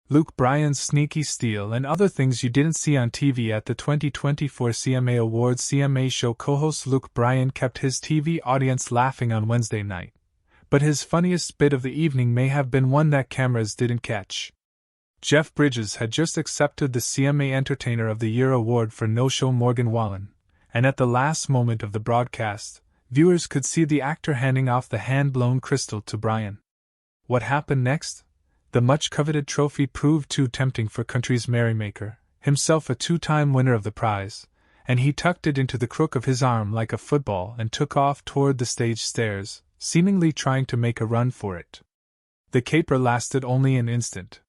Luke Bryan's sneaky steal, and other things you didn't see on TV at the 2024 CMA Awards. CMA show co-host Luke Bryan kept his TV audience laughing on Wednesday night. But his funniest bit of the evening may have been one that cameras didn't catch. Jeff Bridges had just accepted the CMA Entertainer of the Year award for no-show Morgan Wallen, and at the last moment of the broadcast, viewers could see the actor handing off the hand-blown crystal to Bryan. What happened next? The much-coveted trophy proved too tempting for country's merrymaker, himself a two-time winner of the prize, and he tucked it into the crook of his arm like a football and took off toward the stage stairs, seemingly trying to make a run for it. The caper lasted only an instant.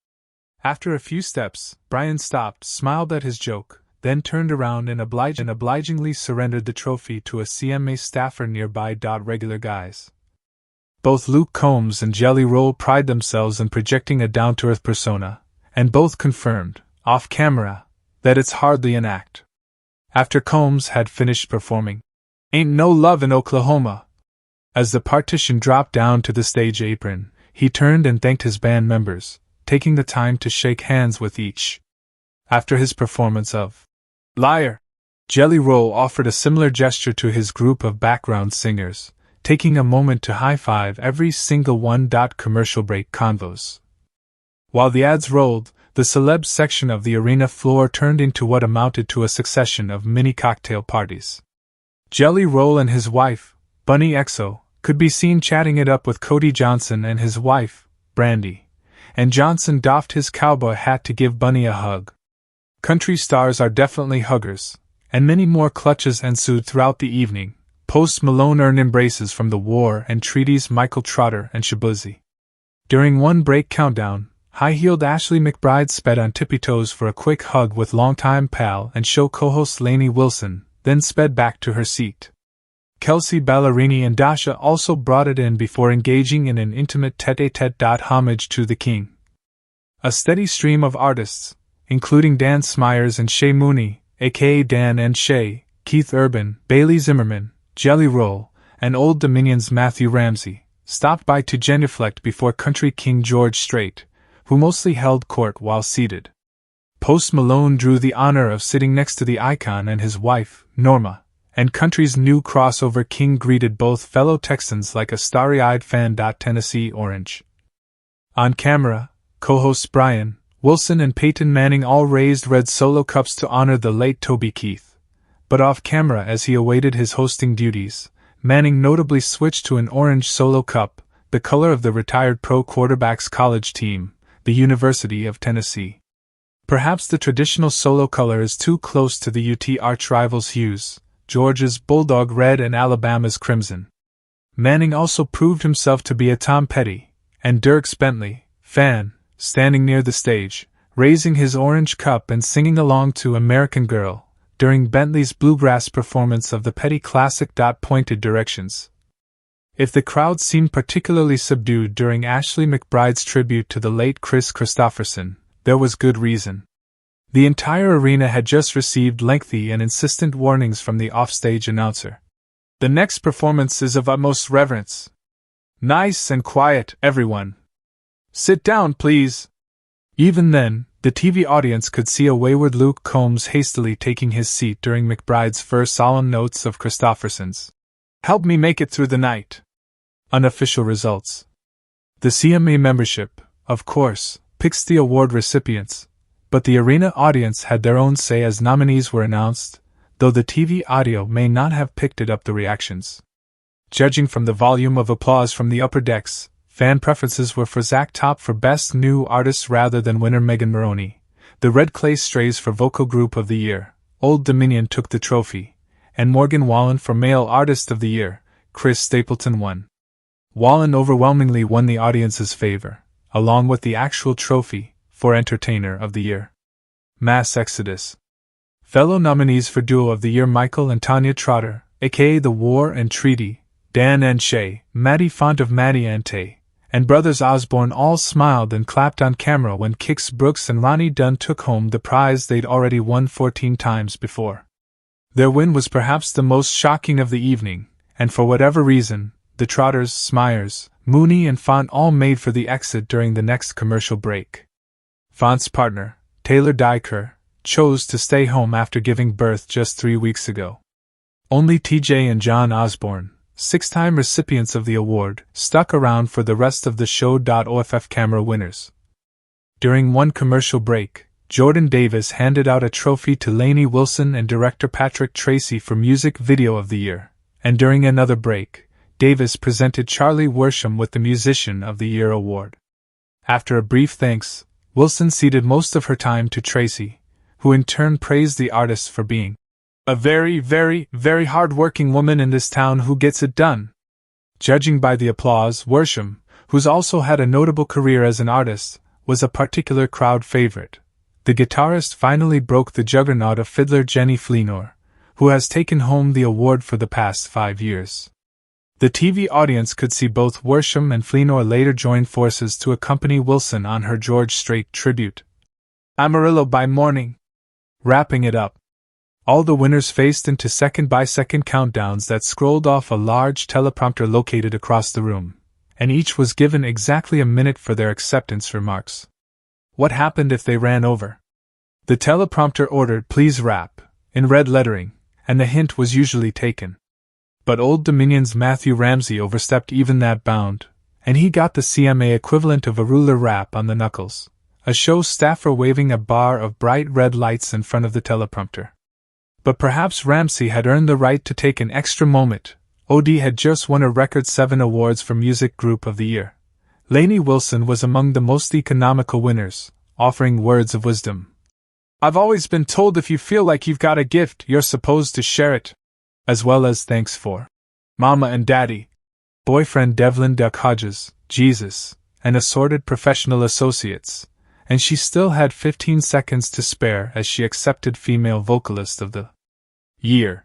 After a few steps, Bryan stopped, smiled at his joke, then turned around and obligingly surrendered the trophy to a CMA staffer nearby. Regular guys. Both Luke Combs and Jelly Roll pride themselves in projecting a down-to-earth persona, and both confirmed, off-camera, that it's hardly an act. After Combs had finished performing "Ain't No Love in Oklahoma," as the partition dropped down to the stage apron, he turned and thanked his band members, taking the time to shake hands with each. After his performance of "Liar," Jelly Roll offered a similar gesture to his group of background singers, taking a moment to high-five every single one. Commercial break convos. While the ads rolled, the celebs section of the arena floor turned into what amounted to a succession of mini cocktail parties. Jelly Roll and his wife, Bunny XO, could be seen chatting it up with Cody Johnson and his wife, Brandy, and Johnson doffed his cowboy hat to give Bunny a hug. Country stars are definitely huggers, and many more clutches ensued throughout the evening. Post Malone earned embraces from the War and Treaty's Michael Trotter and Shabuzi. During one break countdown, high-heeled Ashley McBride sped on tippy toes for a quick hug with longtime pal and show co-host Lainey Wilson, then sped back to her seat. Kelsey Ballerini and Dasha also brought it in before engaging in an intimate tete-a-tete. Homage to the king. A steady stream of artists, including Dan Smyers and Shay Mooney, aka Dan and Shay, Keith Urban, Bailey Zimmerman, Jelly Roll, and Old Dominion's Matthew Ramsey, stopped by to genuflect before country king George Strait, who mostly held court while seated. Post Malone drew the honor of sitting next to the icon and his wife, Norma, and country's new crossover king greeted both fellow Texans like a starry-eyed fan. Tennessee Orange. On camera, co-hosts Bryan, Wilson and Peyton Manning all raised red solo cups to honor the late Toby Keith. But off-camera, as he awaited his hosting duties, Manning notably switched to an orange solo cup, the color of the retired pro quarterback's college team, the University of Tennessee. Perhaps the traditional solo color is too close to the UT arch-rivals' hues, Georgia's Bulldog Red and Alabama's Crimson. Manning also proved himself to be a Tom Petty and Dierks Bentley fan, standing near the stage, raising his orange cup and singing along to American Girl during Bentley's bluegrass performance of the Petty classic. Pointed directions. If the crowd seemed particularly subdued during Ashley McBride's tribute to the late Chris Christopherson, there was good reason. The entire arena had just received lengthy and insistent warnings from the offstage announcer. The next performance is of utmost reverence. Nice and quiet, everyone. Sit down, please. Even then, the TV audience could see a wayward Luke Combs hastily taking his seat during McBride's first solemn notes of Christopherson's "Help me make it through the night." Unofficial results. The CMA membership, of course, picks the award recipients, but the arena audience had their own say as nominees were announced, though the TV audio may not have picked it up the reactions. Judging from the volume of applause from the upper decks, fan preferences were for Zach Top for Best New Artist rather than winner Megan Moroney, the Red Clay Strays for Vocal Group of the Year, Old Dominion took the trophy, and Morgan Wallen for Male Artist of the Year, Chris Stapleton won. Wallen overwhelmingly won the audience's favor, along with the actual trophy, for Entertainer of the Year. Mass Exodus. Fellow nominees for Duo of the Year Michael and Tanya Trotter, aka The War and Treaty, Dan and Shay, Maddie Font of Maddie and Tay, and Brothers Osborne all smiled and clapped on camera when Kix Brooks and Ronnie Dunn took home the prize they'd already won 14 times before. Their win was perhaps the most shocking of the evening, and for whatever reason, the Trotters, Smyers, Mooney and Font all made for the exit during the next commercial break. Font's partner, Taylor Diker, chose to stay home after giving birth just 3 weeks ago. Only TJ and John Osborne, 6-time recipients of the award, stuck around for the rest of the show.off camera winners. During one commercial break, Jordan Davis handed out a trophy to Lainey Wilson and director Patrick Tracy for Music Video of the Year, and during another break, Davis presented Charlie Worsham with the Musician of the Year award. After a brief thanks, Wilson ceded most of her time to Tracy, who in turn praised the artist for being a very, very, very hard-working woman in this town who gets it done. Judging by the applause, Worsham, who's also had a notable career as an artist, was a particular crowd favorite. The guitarist finally broke the juggernaut of fiddler Jenny Fleenor, who has taken home the award for the past 5 years. The TV audience could see both Worsham and Fleenor later join forces to accompany Wilson on her George Strait tribute. Amarillo by morning. Wrapping it up, all the winners faced into second-by-second countdowns that scrolled off a large teleprompter located across the room, and each was given exactly a minute for their acceptance remarks. What happened if they ran over? The teleprompter ordered "Please wrap" in red lettering, and the hint was usually taken. But Old Dominion's Matthew Ramsey overstepped even that bound, and he got the CMA equivalent of a ruler rap on the knuckles, a show staffer waving a bar of bright red lights in front of the teleprompter. But perhaps Ramsey had earned the right to take an extra moment. OD had just won a record 7 awards for Music Group of the Year. Lainey Wilson was among the most economical winners, offering words of wisdom. "I've always been told if you feel like you've got a gift, you're supposed to share it." As well as thanks for Mama and Daddy, boyfriend Devlin Duck Hodges, Jesus, and assorted professional associates. And she still had 15 seconds to spare as she accepted Female Vocalist of the Year.